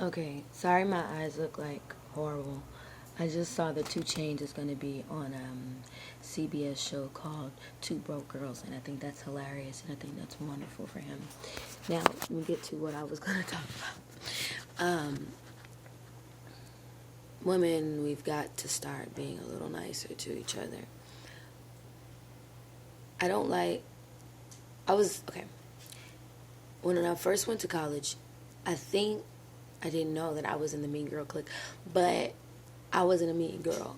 Okay, sorry my eyes look like horrible. I just saw that 2 Chainz is going to be on CBS show called Two Broke Girls, and I think that's hilarious, and I think that's wonderful for him. Now, let me get to what I was going to talk about. Women, we've got to start being a little nicer to each other. I don't like, okay, when I first went to college, I think I didn't know that I was in the mean girl clique, but I wasn't a mean girl.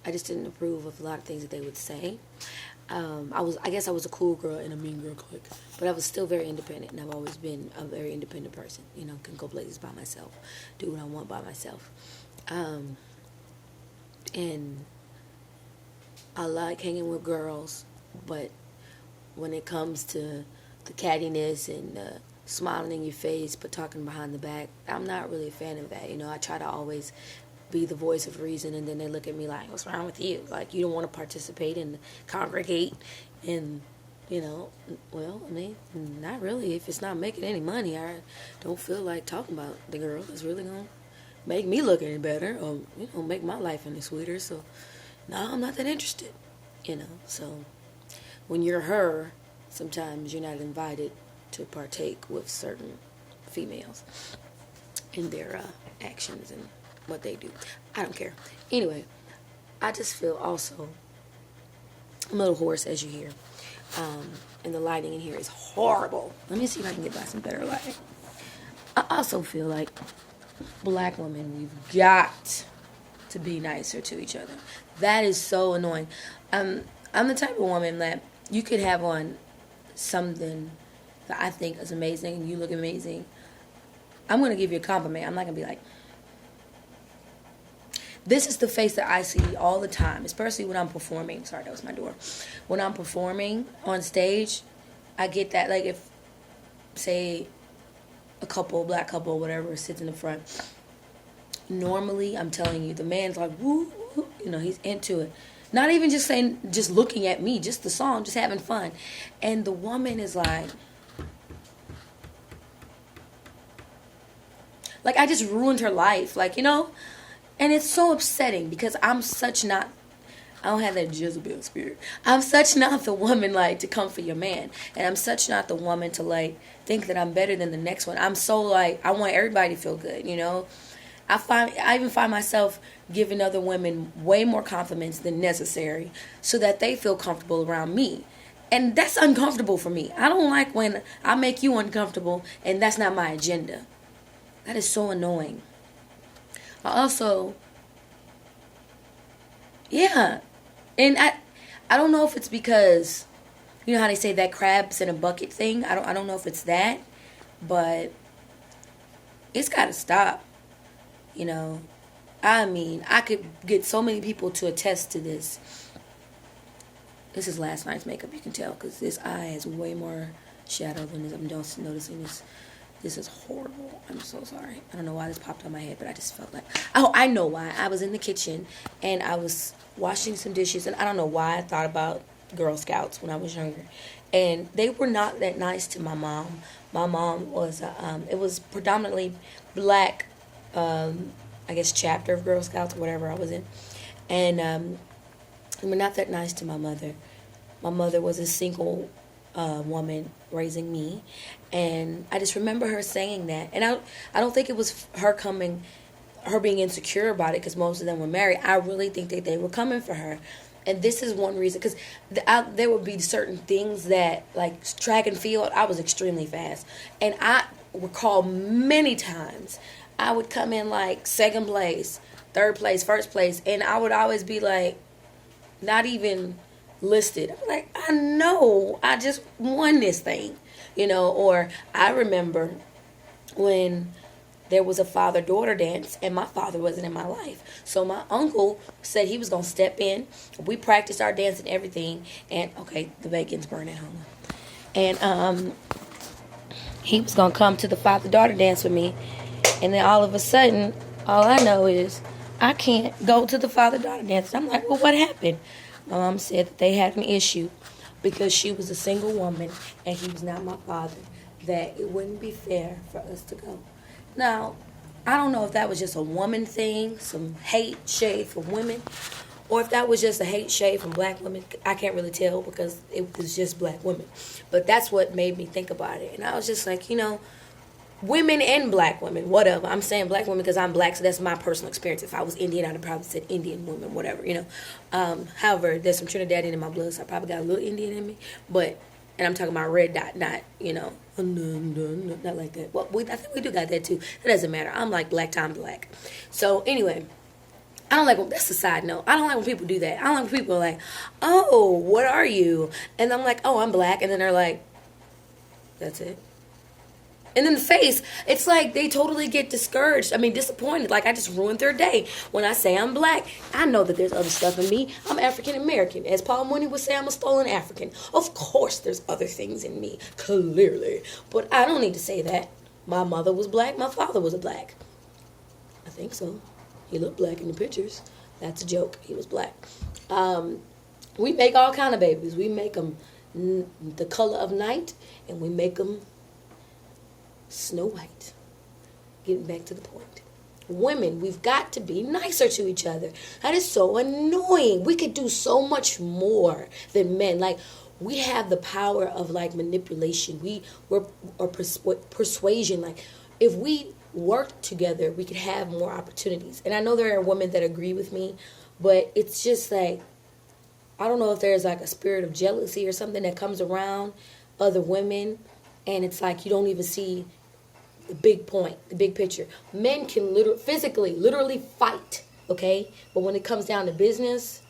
I just didn't approve of a lot of things that they would say. I guess I was a cool girl in a mean girl clique, but I was still very independent, and I've always been a very independent person. You know, can go places by myself, do what I want by myself. And I like hanging with girls, but when it comes to the cattiness and smiling in your face but talking behind the back, I'm not really a fan of that. You know, I try to always be the voice of reason, and then they look at me like, what's wrong with you? Like, you don't want to participate and congregate and, you know, well, I mean, not really. If it's not making any money, I don't feel like talking about the girl that's really going to make me look any better or, you know, make my life any sweeter. So, no, I'm not that interested, you know. So, when you're her, sometimes you're not invited to partake with certain females in their actions and what they do. I don't care. Anyway, I just feel also, I'm a little hoarse as you hear, and the lighting in here is horrible. Let me see if I can get by some better lighting. I also feel like black women, we've got to be nicer to each other. That is so annoying. I'm the type of woman that you could have on something that I think is amazing and you look amazing. I'm going to give you a compliment. I'm not going to be like, this is the face that I see all the time, especially when I'm performing. Sorry, that was my door. When I'm performing on stage, I get that. Like if, say, black couple, whatever, sits in the front. Normally, I'm telling you, the man's like, woo, woo, you know, he's into it. Not even just saying, just looking at me, just the song, just having fun. And the woman is like, I just ruined her life, like, you know? And it's so upsetting because I don't have that Jezebel spirit. I'm such not the woman, like, to come for your man. And I'm such not the woman to, like, think that I'm better than the next one. I'm so, like, I want everybody to feel good, you know? I even find myself giving other women way more compliments than necessary so that they feel comfortable around me. And that's uncomfortable for me. I don't like when I make you uncomfortable and that's not my agenda. That is so annoying. Also, yeah, and I don't know if it's because, you know how they say that crabs in a bucket thing. I don't know if it's that, but it's got to stop. You know, I mean, I could get so many people to attest to this. This is last night's makeup, you can tell, because this eye has way more shadow than this. I'm just noticing this. This is horrible. I'm so sorry. I don't know why this popped on my head, but I just felt like... Oh, I know why. I was in the kitchen, and I was washing some dishes, and I don't know why I thought about Girl Scouts when I was younger. And they were not that nice to my mom. My mom was... it was predominantly black, I guess, chapter of Girl Scouts or whatever I was in. And they were not that nice to my mother. My mother was a single woman raising me, and I just remember her saying that. And I don't think it was her being insecure about it, because most of them were married. I really think that they were coming for her. And this is one reason, because there would be certain things that, like track and field, I was extremely fast, and I recall many times I would come in like second place, third place, first place, and I would always be like, not even listed. I'm like, I know, I just won this thing, you know. Or I remember when there was a father-daughter dance, and my father wasn't in my life. So my uncle said he was going to step in. We practiced our dance and everything, and, okay, the bacon's burning, hold on. And he was going to come to the father-daughter dance with me, and then all of a sudden, all I know is I can't go to the father-daughter dance. I'm like, well, what happened? My mom said that they had an issue because she was a single woman and he was not my father, that it wouldn't be fair for us to go. Now, I don't know if that was just a woman thing, some hate shade for women, or if that was just a hate shade from black women. I can't really tell because it was just black women. But that's what made me think about it. And I was just like, women and black women, whatever. I'm saying black women because I'm black, so that's my personal experience. If I was Indian, I'd have probably said Indian women, whatever. However, there's some Trinidadian in my blood, so I probably got a little Indian in me. And I'm talking about red dot, not like that. Well, I think we do got that too. It doesn't matter. I'm like black time black. So anyway, I don't like, that's a side note. I don't like when people do that. I don't like when people are like, oh, what are you? And I'm like, oh, I'm black. And then they're like, that's it. And then the face, it's like they totally get discouraged. I mean, disappointed. Like I just ruined their day. When I say I'm black, I know that there's other stuff in me. I'm African American. As Paul Mooney would say, I'm a stolen African. Of course there's other things in me, clearly. But I don't need to say that. My mother was black. My father was a black. I think so. He looked black in the pictures. That's a joke. He was black. We make all kind of babies. We make them the color of night, and we make them Snow White. Getting back to the point. Women, we've got to be nicer to each other. That is so annoying. We could do so much more than men. Like, we have the power of, like, manipulation. Or persuasion. Like, if we worked together, we could have more opportunities. And I know there are women that agree with me, but it's just like, I don't know if there's, like, a spirit of jealousy or something that comes around other women, and it's like you don't even see the big point, the big picture. Men can literally fight, okay? But when it comes down to business,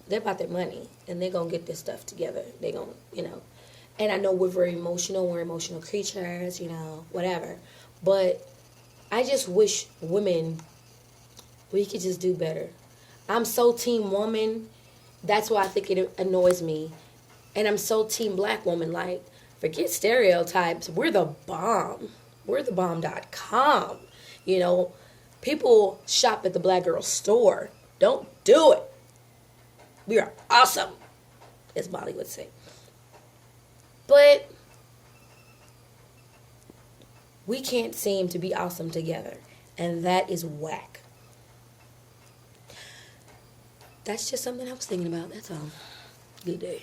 they're about their money, and they're going to get this stuff together. They're going to, And I know we're very emotional. We're emotional creatures, whatever. But I just wish women, we could just do better. I'm so team woman. That's why I think it annoys me. And I'm so team black woman. Like, forget stereotypes. We're the bomb. We're the bomb.com. People shop at the Black Girl store. Don't do it. We are awesome, as Molly would say. But we can't seem to be awesome together. And that is whack. That's just something I was thinking about. That's all. Good day.